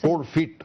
cold feet,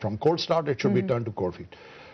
from cold start it should be turned to cold feet.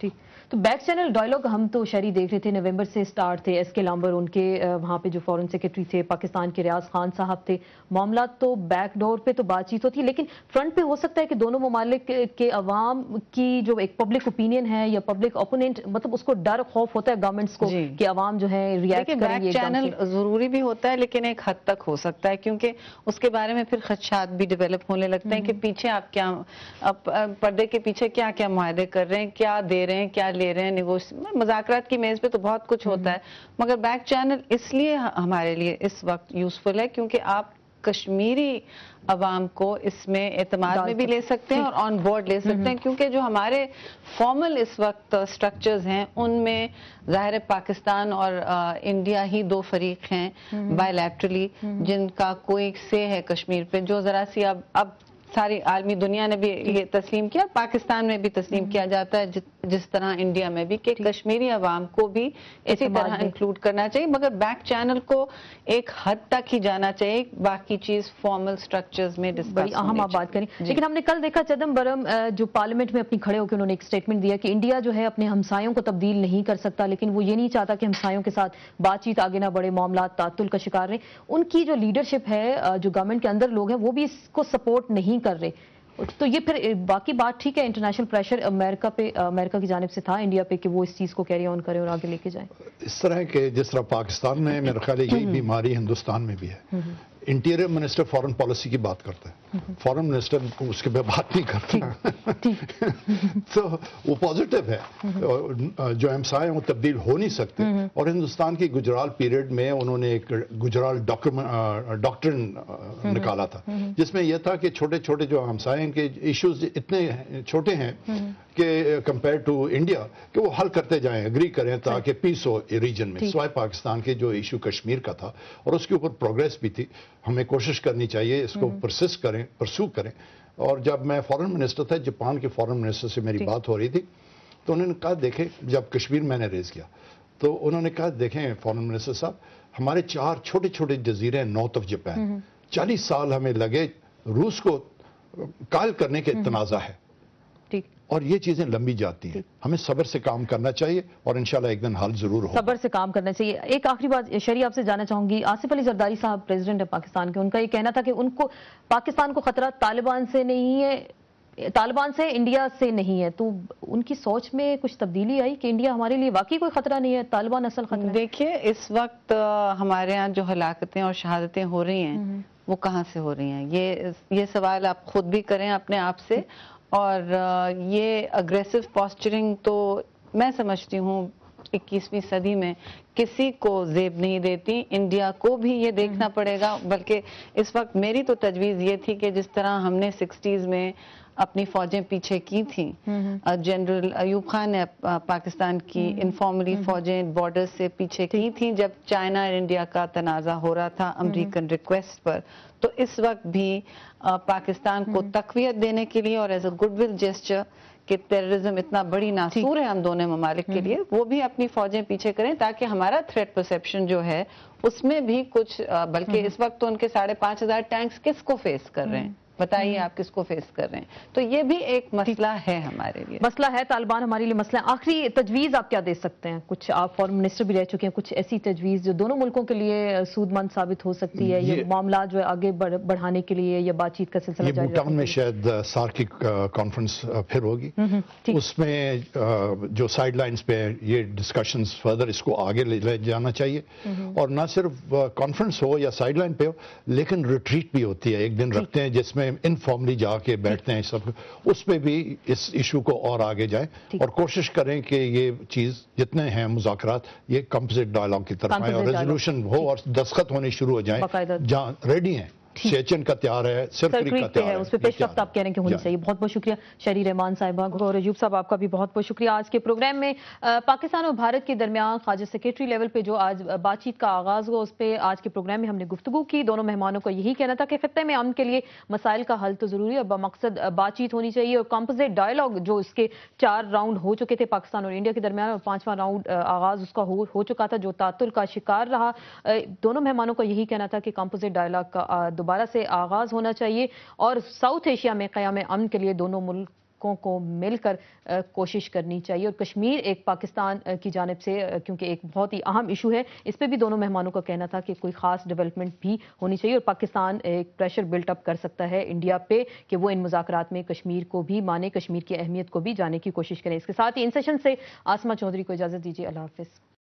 ٹھیک. تو back channel dialogue ہم تو شہری دیکھ رہے تھے، نومبر سے سٹارٹ تھے. ایس کے لامبر ان کے وہاں پہ جو فورن سیکرٹری تھے، پاکستان کے ریاض خان صاحب تھے. معاملات تو بیک ڈور پہ تو بات چیت ہوتی ہے، لیکن فرنٹ پہ ہو سکتا ہے کہ دونوں ممالک کے عوام کی جو ایک پبلک اوپینین ہے یا پبلک اوپوننٹ، مطلب اس کو ڈر خوف ہوتا ہے گورنمنٹس کو کہ عوام جو ہے ریئیکٹ کریں گے. بیک چینل ضروری بھی ہوتا ہے لیکن ایک حد تک ہو سکتا ہے، کیونکہ اس کے بارے میں پھر خدشات بھی ڈیولپ ہونے لگتے ہیں کہ پیچھے آپ کیا پردے کے پیچھے کیا کیا معاہدے کر رہے ہیں، کیا دے رہے ہیں، کیا لے رہے ہیں. مذاکرات کی میز پہ تو بہت کچھ ہوتا ہے، مگر بیک چینل اس لیے ہمارے لیے اس وقت یوزفل ہے کیونکہ آپ کشمیری عوام کو اس میں اعتماد میں بھی لے سکتے ہیں اور آن بورڈ لے سکتے ہیں، کیونکہ جو ہمارے فارمل اس وقت سٹرکچرز ہیں ان میں ظاہر پاکستان اور انڈیا ہی دو فریق ہیں بائی لیٹرلی، جن کا کوئی سے ہے کشمیر پہ، جو ذرا سی اب ساری عالمی دنیا نے بھی یہ تسلیم کیا، پاکستان میں بھی تسلیم کیا جاتا ہے جس طرح انڈیا میں بھی، کہ کشمیری عوام کو بھی اسی طرح انکلوڈ کرنا چاہیے، مگر بیک چینل کو ایک حد تک ہی جانا چاہیے، باقی چیز فارمل سٹرکچرز میں ڈسکس بڑی اہم آپ بات کریں. لیکن ہم نے کل دیکھا چدمبرم جو پارلیمنٹ میں اپنی کھڑے ہو کے انہوں نے ایک سٹیٹمنٹ دیا کہ انڈیا جو ہے اپنے ہمسایوں کو تبدیل نہیں کر سکتا، لیکن وہ یہ نہیں چاہتا کہ ہمسایوں کے ساتھ بات چیت آگے نہ بڑھے، معاملات تعطل کا شکار رہے. ان کی جو لیڈرشپ ہے، جو گورنمنٹ کے اندر لوگ ہیں، وہ بھی اس کو سپورٹ نہیں کر رہے. تو یہ پھر باقی بات ٹھیک ہے، انٹرنیشنل پریشر امریکہ کی جانب سے تھا انڈیا پہ کہ وہ اس چیز کو کیری آن کریں اور آگے لے کے جائیں. اس طرح کہ جس طرح پاکستان میں میرا خیال ہے یہی بیماری ہندوستان میں بھی ہے. انٹیریئر منسٹر فارن پالیسی کی بات کرتا ہے، فارن منسٹر اس کے پہ بات نہیں کرتا، تو وہ پازیٹیو ہے. جو ہمسائے وہ تبدیل ہو نہیں سکتے، اور ہندوستان کی گجرال پیریڈ میں انہوں نے ایک گجرال ڈاکٹرن نکالا تھا، جس میں یہ تھا کہ چھوٹے چھوٹے جو ہمسائے کے ایشوز اتنے چھوٹے ہیں کہ کمپیئر ٹو انڈیا کہ وہ حل کرتے جائیں، اگری کریں تاکہ پیس ہو ریجن میں. سوائے پاکستان کے جو ایشو کشمیر کا تھا اور اس کے اوپر پروگریس بھی تھی، ہمیں کوشش کرنی چاہیے اس کو پرسو کریں. اور جب میں فارن منسٹر تھا، جاپان کے فارن منسٹر سے میری بات ہو رہی تھی، تو انہوں نے کہا دیکھیں، جب کشمیر میں نے ریز کیا تو انہوں نے کہا دیکھیں فارن منسٹر صاحب، ہمارے 4 چھوٹے چھوٹے جزیرے ہیں نارتھ آف جاپان، 40 سال ہمیں لگے روس کو قائل کرنے کے تنازع ہے، اور یہ چیزیں لمبی جاتی ہیں. ہمیں صبر سے کام کرنا چاہیے اور انشاءاللہ ایک دن حل ضرور ہوگا. صبر سے کام کرنا چاہیے. ایک آخری بات شہری آپ سے جاننا چاہوں گی، آصف علی زرداری صاحب پریزیڈنٹ ہے پاکستان کے، ان کا یہ کہنا تھا کہ ان کو پاکستان کو خطرہ طالبان سے نہیں ہے، طالبان سے انڈیا سے نہیں ہے. تو ان کی سوچ میں کچھ تبدیلی آئی کہ انڈیا ہمارے لیے واقعی کوئی خطرہ نہیں ہے، طالبان اصل خطرہ ہے؟ دیکھیے، اس وقت ہمارے ہاں جو ہلاکتیں اور شہادتیں ہو رہی ہیں وہ کہاں سے ہو رہی ہیں، یہ سوال آپ خود بھی کریں اپنے آپ سے. اور یہ اگریسو پاسچرنگ تو میں سمجھتی ہوں 21ویں صدی میں کسی کو زیب نہیں دیتی. انڈیا کو بھی یہ دیکھنا پڑے گا، بلکہ اس وقت میری تو تجویز یہ تھی کہ جس طرح ہم نے 60s میں اپنی فوجیں پیچھے کی تھیں، جنرل ایوب خان نے پاکستان کی انفارملی فوجیں بارڈر سے پیچھے کی تھیں جب چائنا اور انڈیا کا تنازع ہو رہا تھا امریکن ریکویسٹ پر. تو اس وقت بھی پاکستان کو تقویت دینے کے لیے اور as a good will gesture کہ ٹیررزم اتنا بڑی ناسور ہے ہم دونوں ممالک کے لیے، وہ بھی اپنی فوجیں پیچھے کریں تاکہ ہمارا تھریٹ پرسیپشن جو ہے اس میں بھی کچھ، بلکہ اس وقت تو ان کے 5,500 ٹینکس کس کو فیس کر رہے ہیں، بتائیے آپ کس کو فیس کر رہے ہیں. تو یہ بھی ایک مسئلہ ہے ہمارے لیے، مسئلہ ہے طالبان ہمارے لیے مسئلہ. آخری تجویز آپ کیا دے سکتے ہیں؟ کچھ آپ فارن منسٹر بھی رہ چکے ہیں، کچھ ایسی تجویز جو دونوں ملکوں کے لیے سود مند ثابت ہو سکتی ہے، یہ معاملات جو ہے آگے بڑھانے کے لیے یا بات چیت کا سلسلہ یہ بھوٹان میں شاید سار کی کانفرنس پھر ہوگی، اس میں جو سائیڈ لائنز پہ یہ ڈسکشنز فردر اس کو آگے لے جانا چاہیے. اور نہ صرف کانفرنس ہو یا سائیڈ لائن پہ ہو، لیکن ریٹریٹ بھی ہوتی ہے، ایک دن رکھتے ہیں جس میں انفارملی جا کے بیٹھتے ہیں سب، اس پہ بھی اس ایشو کو اور آگے جائیں اور کوشش کریں کہ یہ چیز جتنے ہیں مذاکرات یہ کمپوزٹ ڈائلاگ کی طرف آئیں اور ریزولوشن ہو اور دستخط ہونے شروع ہو جائیں، جہاں ریڈی ہیں. سیچن کا تیار ہے، سرکری کا تیار ہے، اس پہ پیش رفت آپ کہہ رہے ہیں کہ ہونی چاہیے. بہت بہت شکریہ شہری رحمان صاحبہ. اور ایوب صاحب آپ کا بھی بہت بہت شکریہ. آج کے پروگرام میں پاکستان اور بھارت کے درمیان خواجہ سیکرٹری لیول پہ جو آج بات چیت کا آغاز ہوا، اس پہ آج کے پروگرام میں ہم نے گفتگو کی. دونوں مہمانوں کا یہی کہنا تھا کہ خطے میں امن کے لیے مسائل کا حل تو ضروری ہے، بمقصد بات چیت ہونی چاہیے. اور کمپوزٹ ڈائلاگ جو اس کے 4 راؤنڈ ہو چکے تھے پاکستان اور انڈیا کے درمیان، اور 5واں راؤنڈ آغاز اس کا ہو چکا تھا جو تعطل کا شکار رہا. دونوں مہمانوں کا یہی کہنا تھا کہ کمپوزٹ ڈائلاگ کا دوبارہ سے آغاز ہونا چاہیے اور ساؤتھ ایشیا میں قیام امن کے لیے دونوں ملک ملکوں کو مل کر کوشش کرنی چاہیے. اور کشمیر ایک پاکستان کی جانب سے کیونکہ ایک بہت ہی اہم ایشو ہے, اس پہ بھی دونوں مہمانوں کا کہنا تھا کہ کوئی خاص ڈیولپمنٹ بھی ہونی چاہیے, اور پاکستان ایک پریشر بلٹ اپ کر سکتا ہے انڈیا پہ کہ وہ ان مذاکرات میں کشمیر کو بھی مانے, کشمیر کی اہمیت کو بھی جانے کی کوشش کریں. اس کے ساتھ ہی ان سیشن سے آسما چودھری کو اجازت دیجیے. اللہ حافظ.